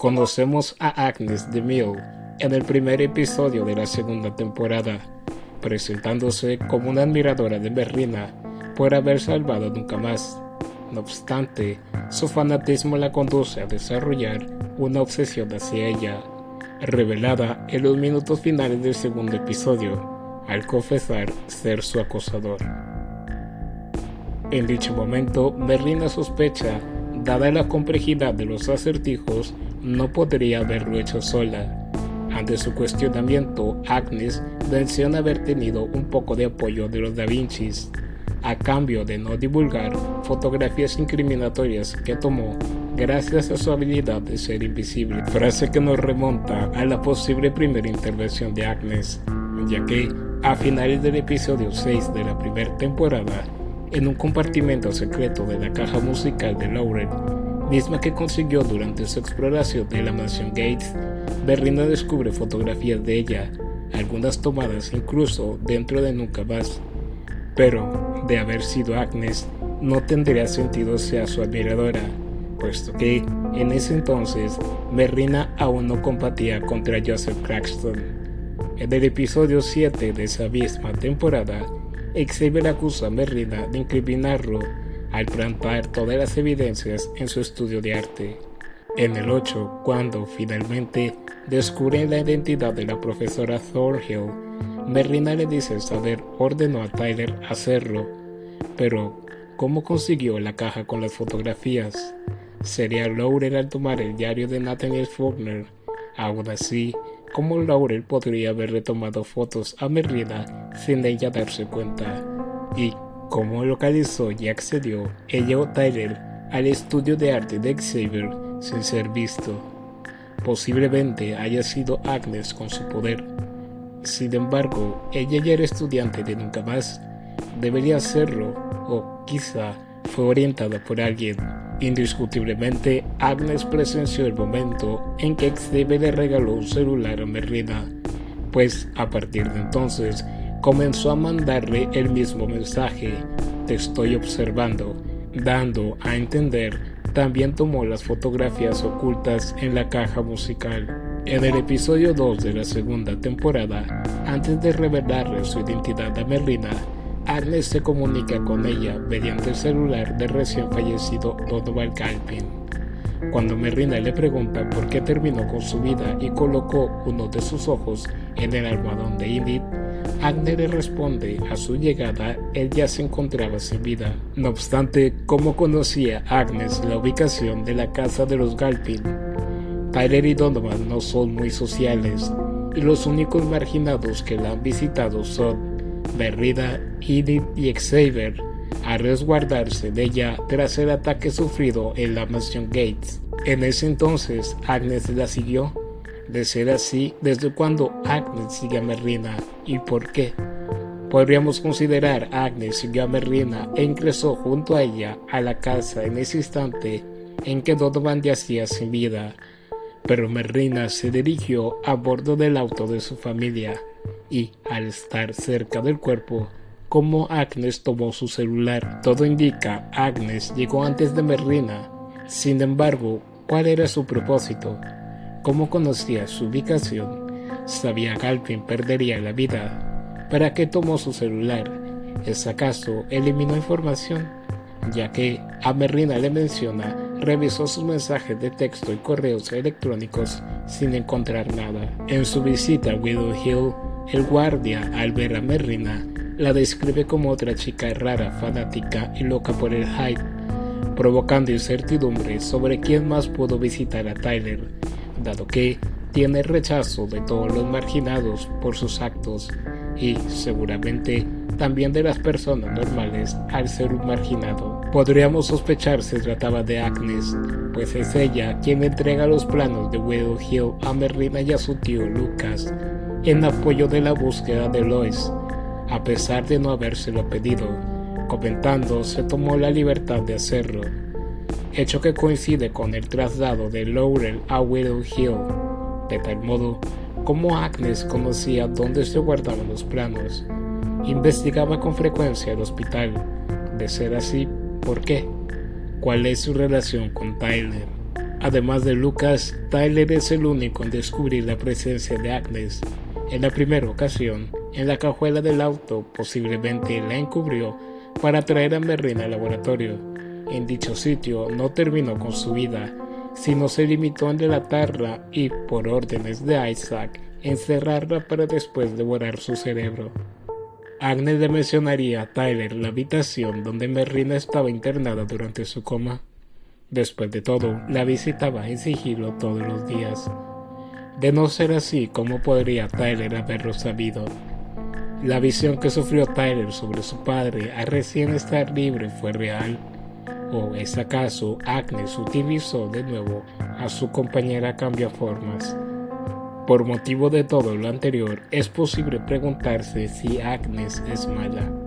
Conocemos a Agnes DeMille en el primer episodio de la segunda temporada, presentándose como una admiradora de Merlina por haber salvado Nunca Más. No obstante, su fanatismo la conduce a desarrollar una obsesión hacia ella, revelada en los minutos finales del segundo episodio, al confesar ser su acosador. En dicho momento, Merlina sospecha, dada la complejidad de los acertijos, no podría haberlo hecho sola. Ante su cuestionamiento, Agnes menciona haber tenido un poco de apoyo de los Da Vincis, a cambio de no divulgar fotografías incriminatorias que tomó gracias a su habilidad de ser invisible, frase que nos remonta a la posible primera intervención de Agnes, ya que a finales del episodio 6 de la primera temporada, en un compartimento secreto de la caja musical de Laurel, misma que consiguió durante su exploración de la mansión Gates, Merlina descubre fotografías de ella, algunas tomadas incluso dentro de Nunca Más. Pero, de haber sido Agnes, no tendría sentido sea su admiradora, puesto que, en ese entonces, Merlina aún no combatía contra Joseph Cranston. En el episodio 7 de esa misma temporada, Xavier acusa a Merlina de incriminarlo al plantar todas las evidencias en su estudio de arte. En el 8, cuando finalmente descubren la identidad de la profesora Thornhill, Merlina le dice saber ordenó a Tyler hacerlo, pero ¿cómo consiguió la caja con las fotografías? ¿Sería Laurel al tomar el diario de Nathaniel Faulkner? Aún así, ¿cómo Laurel podría haberle tomado fotos a Merlina sin ella darse cuenta? ¿Y cómo localizó y accedió ella o Tyler al estudio de arte de Xavier sin ser visto? Posiblemente haya sido Agnes con su poder. Sin embargo, ella ya era estudiante de Nunca Más. Debería hacerlo, o quizá fue orientada por alguien. Indiscutiblemente, Agnes presenció el momento en que Xavier le regaló un celular a Merlina, pues a partir de entonces comenzó a mandarle el mismo mensaje: te estoy observando, dando a entender también tomó las fotografías ocultas en la caja musical. En el episodio 2 de la segunda temporada, antes de revelarle su identidad a Merlina, Agnes se comunica con ella mediante el celular del recién fallecido Donovan Galpin. Cuando Merlina le pregunta por qué terminó con su vida y colocó uno de sus ojos en el almohadón de Enid, Agnes le responde a su llegada él ya se encontraba sin vida. No obstante, ¿cómo conocía Agnes la ubicación de la casa de los Galpin? Tyler y Donovan no son muy sociales, y los únicos marginados que la han visitado son Merlina, Enid y Xavier, a resguardarse de ella tras el ataque sufrido en la mansión Gates. En ese entonces, Agnes la siguió. De ser así, ¿desde cuándo Agnes sigue a Merlina y por qué? Podríamos considerar a Agnes siguió a Merlina e ingresó junto a ella a la casa en ese instante en que Donovan yacía sin vida, pero Merlina se dirigió a bordo del auto de su familia y, al estar cerca del cuerpo, como Agnes tomó su celular. Todo indica Agnes llegó antes de Merlina. Sin embargo, ¿cuál era su propósito? ¿Cómo conocía su ubicación? ¿Sabía que Galpin perdería la vida? ¿Para qué tomó su celular? ¿Es acaso eliminó información? Ya que a Merlina le menciona, revisó sus mensajes de texto y correos electrónicos sin encontrar nada. En su visita a Willow Hill, el guardia, al ver a Merlina, la describe como otra chica rara, fanática y loca por el hype, provocando incertidumbre sobre quién más pudo visitar a Tyler, dado que tiene rechazo de todos los marginados por sus actos y, seguramente, también de las personas normales al ser un marginado. Podríamos sospechar se trataba de Agnes, pues es ella quien entrega los planos de Willow Hill a Merlina y a su tío Lucas, en apoyo de la búsqueda de Lois, a pesar de no habérselo pedido, comentando se tomó la libertad de hacerlo, hecho que coincide con el traslado de Laurel a Willow Hill, de tal modo como Agnes conocía dónde se guardaban los planos. Investigaba con frecuencia el hospital. De ser así, ¿por qué? ¿Cuál es su relación con Tyler? Además de Lucas, Tyler es el único en descubrir la presencia de Agnes. En la primera ocasión, en la cajuela del auto, posiblemente la encubrió para traer a Merrin al laboratorio. En dicho sitio no terminó con su vida, sino se limitó en delatarla y, por órdenes de Isaac, encerrarla para después devorar su cerebro. Agnes le mencionaría a Tyler la habitación donde Merrina estaba internada durante su coma. Después de todo, la visitaba en sigilo todos los días. De no ser así, ¿cómo podría Tyler haberlo sabido? La visión que sufrió Tyler sobre su padre al recién estar libre fue real. ¿O es acaso Agnes utilizó de nuevo a su compañera cambiaformas? Por motivo de todo lo anterior, es posible preguntarse si Agnes es mala.